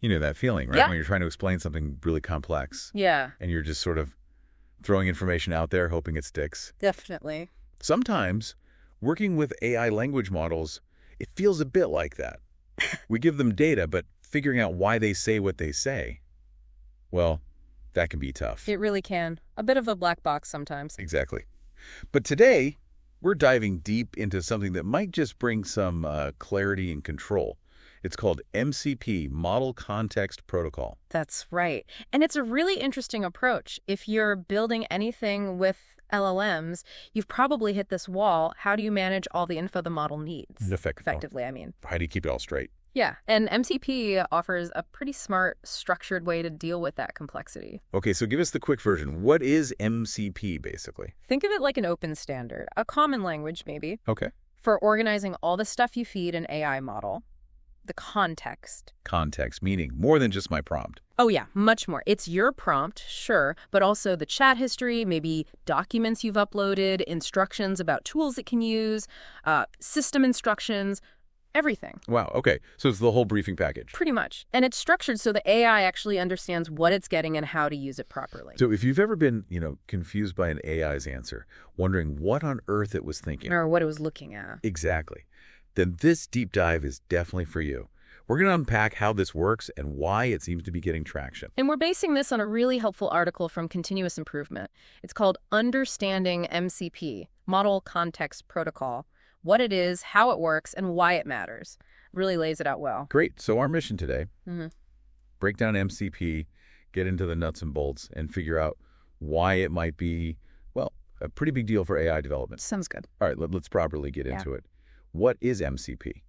You know that feeling, right? Yeah. When you're trying to explain something really complex Yeah, and you're just sort of throwing information out there, hoping it sticks. definitely. Sometimes, working with AI language models, it feels a bit like that. We give them data, but figuring out why they say what they say, well, that can be tough. It really can. A bit of a black box sometimes. Exactly. But today, we're diving deep into something that might just bring some clarity and control. It's called MCP, Model Context Protocol. That's right. And it's a really interesting approach. If you're building anything with LLMs, you've probably hit this wall. How do you manage all the info the model needs? Effectively, I mean. How do you keep it all straight? Yeah, and MCP offers a pretty smart, structured way to deal with that complexity. Okay, so give us the quick version. What is MCP, basically? Think of it like an open standard, a common language maybe, Okay. for organizing all the stuff you feed an AI model. The context. Context, meaning more than just my prompt. Oh yeah, much more. It's your prompt, sure, but also the chat history, maybe documents you've uploaded, instructions about tools it can use, system instructions, everything. Wow, okay. So it's the whole briefing package. Pretty much. And it's structured so the AI actually understands what it's getting and how to use it properly. So if you've ever been, confused by an AI's answer, wondering what on earth it was thinking. Or what it was looking at. Exactly. Then this deep dive is definitely for you. We're going to unpack how this works and why it seems to be getting traction. And we're basing this on a really helpful article from Continuous Improvement. It's called Understanding MCP, Model Context Protocol. What it is, how it works, and why it matters. Really lays it out well. Great. So our mission today, Mm-hmm. break down MCP, get into the nuts and bolts, and figure out why it might be, well, a pretty big deal for AI development. Sounds good. All right, let's properly get into it. What is MCP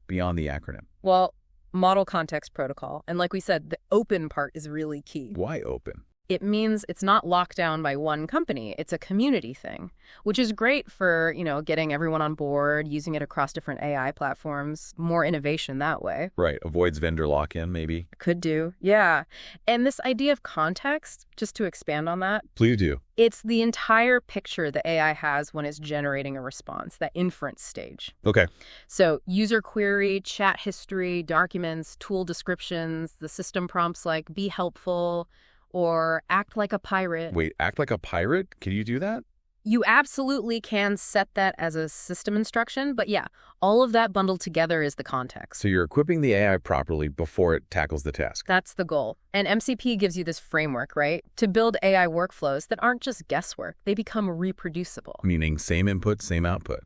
beyond the acronym? Well, Model Context Protocol. And like we said, the open part is really key. Why open? It means it's not locked down by one company. It's a community thing, which is great for, getting everyone on board, using it across different AI platforms, more innovation that way. Right. Avoids vendor lock-in, maybe? Could do. Yeah. And this idea of context, just to expand on that, Please do. it's the entire picture the AI has when it's generating a response, that inference stage. Okay. So user query, chat history, documents, tool descriptions, the system prompts like be helpful or act like a pirate. Wait, act like a pirate? Can you do that? You absolutely can set that as a system instruction, but yeah, all of that bundled together is the context. So you're equipping the AI properly before it tackles the task. That's the goal. And MCP gives you this framework, right? To build AI workflows that aren't just guesswork, they become reproducible. Meaning same input, same output.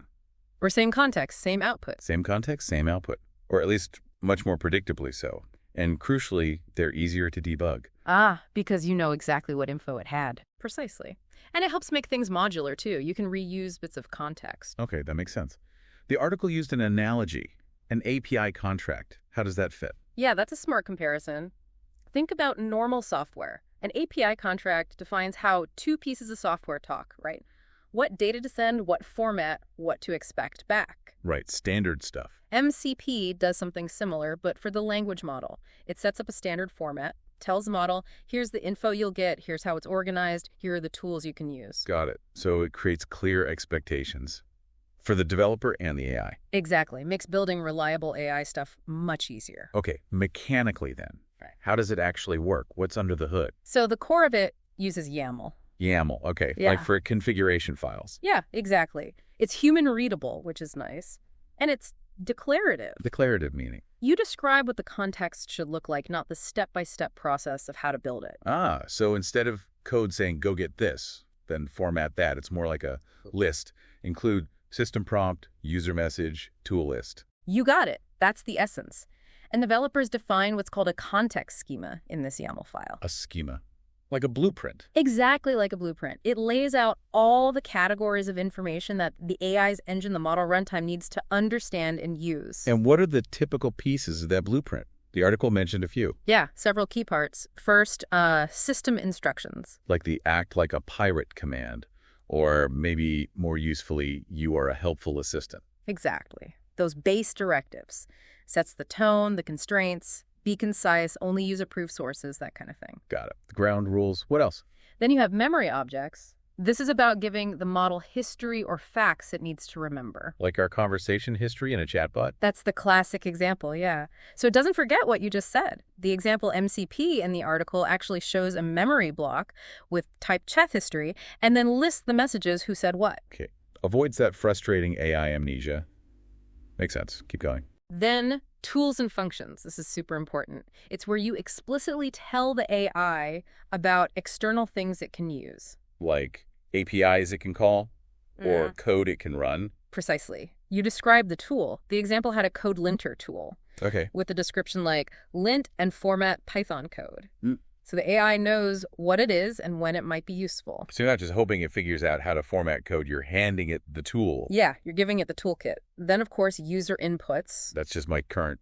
Or same context, same output. Same context, same output. Or at least much more predictably so. And crucially, they're easier to debug. Because you know exactly what info it had. Precisely. And it helps make things modular, too. You can reuse bits of context. Okay, that makes sense. The article used an analogy, an API contract. How does that fit? Yeah, that's a smart comparison. Think about normal software. An API contract defines how two pieces of software talk, right? What data to send, what format, what to expect back. Right, standard stuff. MCP does something similar, but for the language model. It sets up a standard format, tells the model, here's the info you'll get, here's how it's organized, here are the tools you can use. Got it. So it creates clear expectations for the developer and the AI. Exactly. Makes building reliable AI stuff much easier. Okay, mechanically then. Right. How does it actually work? What's under the hood? So the core of it uses YAML. YAML, okay, Yeah. like for configuration files. Yeah, exactly. It's human readable, which is nice. And it's declarative. Declarative meaning. You describe what the context should look like, not the step-by-step process of how to build it. So instead of code saying, go get this, then format that, it's more like a list. Include system prompt, user message, tool list. You got it. That's the essence. And developers define what's called a context schema in this YAML file. A schema. Like a blueprint. Exactly like a blueprint. It lays out all the categories of information that the AI's engine, the model runtime, needs to understand and use. And what are the typical pieces of that blueprint? The article mentioned a few. Yeah, several key parts. First, system instructions. Like the act like a pirate command, or maybe more usefully, you are a helpful assistant. Exactly. Those base directives. Sets the tone, the constraints, be concise, only use approved sources, that kind of thing. Got it. The ground rules. What else? Then you have memory objects, This is about giving the model history or facts it needs to remember. Like our conversation history in a chatbot? That's the classic example, yeah. So it doesn't forget what you just said. The example MCP in the article actually shows a memory block with typed chat history and then lists the messages who said what. Okay. Avoids that frustrating AI amnesia. Makes sense. Keep going. Then tools and functions. This is super important. It's where you explicitly tell the AI about external things it can use. Like APIs it can call or code it can run. Precisely. You described the tool. The example had a code linter tool Okay. with a description like lint and format Python code. So the AI knows what it is and when it might be useful. So you're not just hoping it figures out how to format code, you're handing it the tool. Yeah, you're giving it the toolkit. Then, of course, user inputs. That's just my current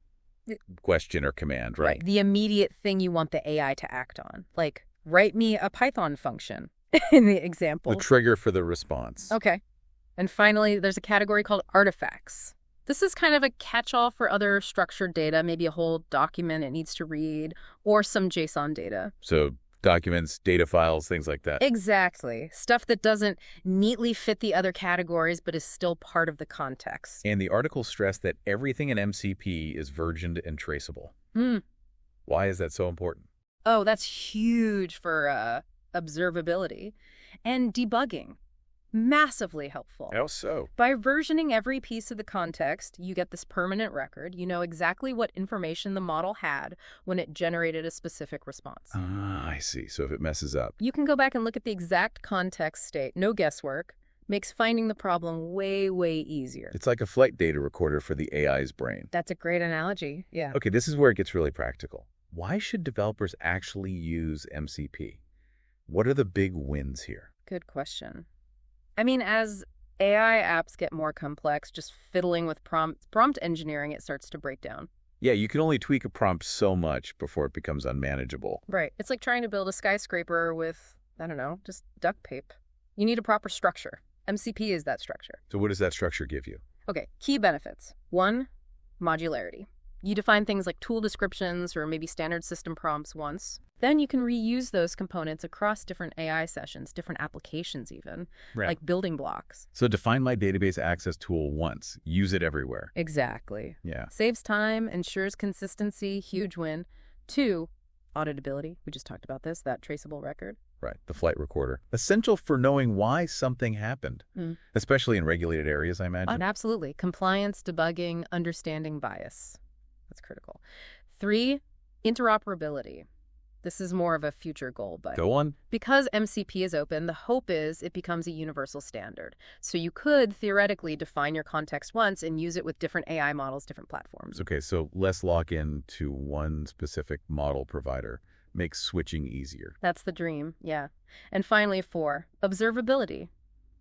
question or command, right? The immediate thing you want the AI to act on. Like, write me a Python function in the example. The trigger for the response. Okay. And finally, there's a category called artifacts. This is kind of a catch-all for other structured data, maybe a whole document it needs to read, or some JSON data. So documents, data files, things like that. Exactly. Stuff that doesn't neatly fit the other categories, but is still part of the context. And the article stressed that everything in MCP is versioned and traceable. Why is that so important? Oh, that's huge for observability and debugging. Massively helpful. How so? By versioning every piece of the context, you get this permanent record. You know exactly what information the model had when it generated a specific response. Ah, I see. So if it messes up. You can go back and look at the exact context state. No guesswork. Makes finding the problem way, way easier. It's like a flight data recorder for the AI's brain. That's a great analogy. Yeah. Okay, this is where it gets really practical. Why should developers actually use MCP? What are the big wins here? Good question. I mean, as AI apps get more complex, just fiddling with prompt engineering, it starts to break down. Yeah, you can only tweak a prompt so much before it becomes unmanageable. Right. It's like trying to build a skyscraper with, I don't know, just duct tape. You need a proper structure. MCP is that structure. So what does that structure give you? Okay, key benefits. 1, modularity. You define things like tool descriptions or maybe standard system prompts once. Then you can reuse those components across different AI sessions, different applications even, like building blocks. So define my database access tool once. Use it everywhere. Exactly. Yeah. Saves time, ensures consistency, huge win. 2, auditability. We just talked about this, that traceable record. Right, the flight recorder. Essential for knowing why something happened, especially in regulated areas, I imagine. Absolutely. Compliance, debugging, understanding bias. That's critical. 3, interoperability. This is more of a future goal, but Go on. because MCP is open, the hope is it becomes a universal standard. So you could theoretically define your context once and use it with different AI models, different platforms. Okay, so less lock-in to one specific model provider makes switching easier. That's the dream, yeah. And finally, 4, observability.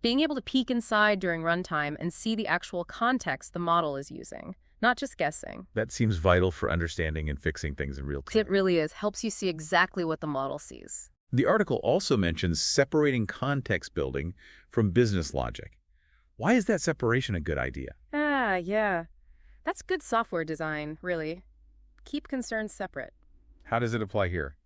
Being able to peek inside during runtime and see the actual context the model is using. Not just guessing. That seems vital for understanding and fixing things in real time. It really is. Helps you see exactly what the model sees. The article also mentions separating context building from business logic. Why is that separation a good idea? Yeah. That's good software design, really. Keep concerns separate. How does it apply here?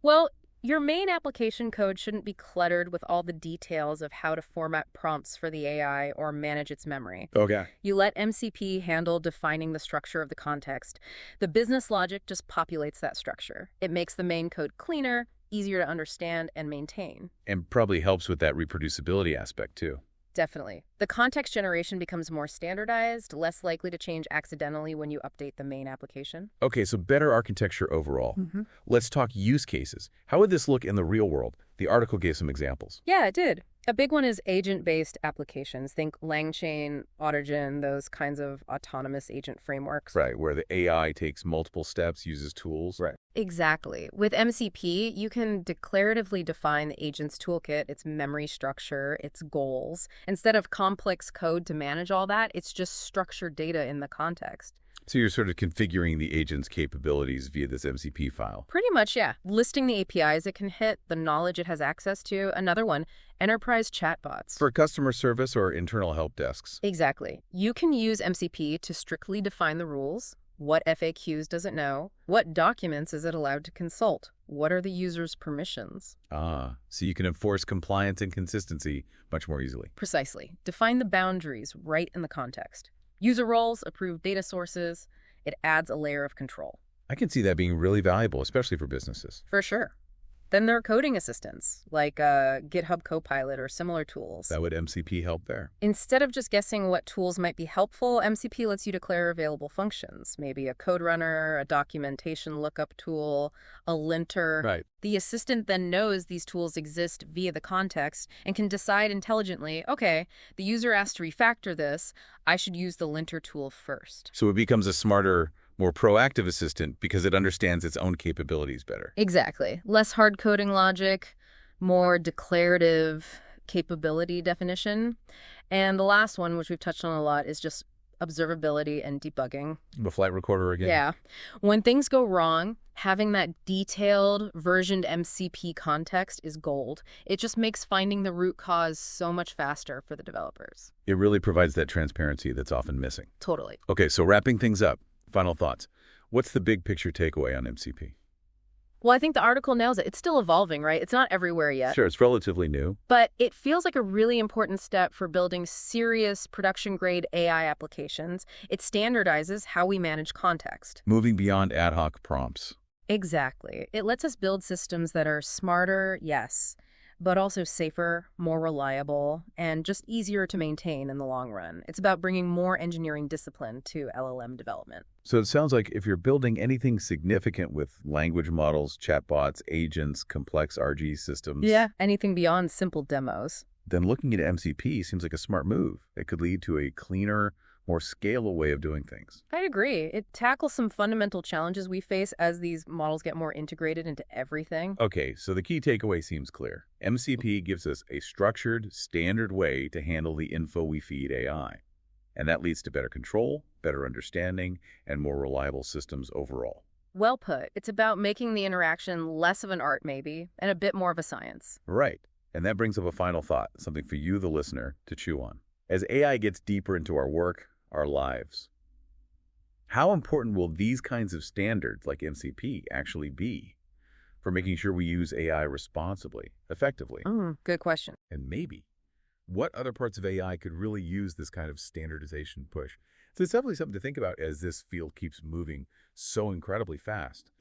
Well, your main application code shouldn't be cluttered with all the details of how to format prompts for the AI or manage its memory. Okay. You let MCP handle defining the structure of the context. The business logic just populates that structure. It makes the main code cleaner, easier to understand and maintain. And probably helps with that reproducibility aspect, too. Definitely. The context generation becomes more standardized, less likely to change accidentally when you update the main application. Okay, so better architecture overall. Let's talk use cases. How would this look in the real world? The article gave some examples. Yeah, it did. A big one is agent-based applications. Think LangChain, Autogen, those kinds of autonomous agent frameworks. Right, where the AI takes multiple steps, uses tools. Right. Exactly. With MCP, you can declaratively define the agent's toolkit, its memory structure, its goals. Instead of complex code to manage all that, it's just structured data in the context. So you're sort of configuring the agent's capabilities via this MCP file. Pretty much, yeah. Listing the APIs it can hit, the knowledge it has access to. Another one, enterprise chatbots. For customer service or internal help desks. Exactly. You can use MCP to strictly define the rules. What FAQs does it know? What documents is it allowed to consult? What are the user's permissions? Ah, so you can enforce compliance and consistency much more easily. Precisely. Define the boundaries right in the context. User roles, approved data sources. It adds a layer of control. I can see that being really valuable, especially for businesses. For sure. Then there are coding assistants, like GitHub Copilot or similar tools. That would MCP help there? Instead of just guessing what tools might be helpful, MCP lets you declare available functions, maybe a code runner, a documentation lookup tool, a linter. Right. The assistant then knows these tools exist via the context and can decide intelligently, okay, the user asked to refactor this, I should use the linter tool first. So it becomes a smarter, more proactive assistant because it understands its own capabilities better. Exactly. Less hard coding logic, more declarative capability definition. And the last one, which we've touched on a lot, is just observability and debugging. The flight recorder again? Yeah. When things go wrong, having that detailed, versioned MCP context is gold. It just makes finding the root cause so much faster for the developers. It really provides that transparency that's often missing. Totally. Okay, so wrapping things up, final thoughts. What's the big picture takeaway on MCP? Well, I think the article nails it. It's still evolving, right? It's not everywhere yet. Sure, it's relatively new. But it feels like a really important step for building serious production-grade AI applications. It standardizes how we manage context. Moving beyond ad hoc prompts. Exactly. It lets us build systems that are smarter, yes, but also safer, more reliable, and just easier to maintain in the long run. It's about bringing more engineering discipline to LLM development. So it sounds like if you're building anything significant with language models, chatbots, agents, complex RG systems, Yeah, anything beyond simple demos. then looking at MCP seems like a smart move. It could lead to a cleaner, more scalable way of doing things. I'd agree. It tackles some fundamental challenges we face as these models get more integrated into everything. Okay, so the key takeaway seems clear. MCP gives us a structured, standard way to handle the info we feed AI. And that leads to better control, better understanding, and more reliable systems overall. Well put. It's about making the interaction less of an art, maybe, and a bit more of a science. Right. And that brings up a final thought, something for you, the listener, to chew on. As AI gets deeper into our work, our lives, how important will these kinds of standards like MCP actually be for making sure we use AI responsibly, effectively? Good question. And maybe, what other parts of AI could really use this kind of standardization push? So it's definitely something to think about as this field keeps moving so incredibly fast.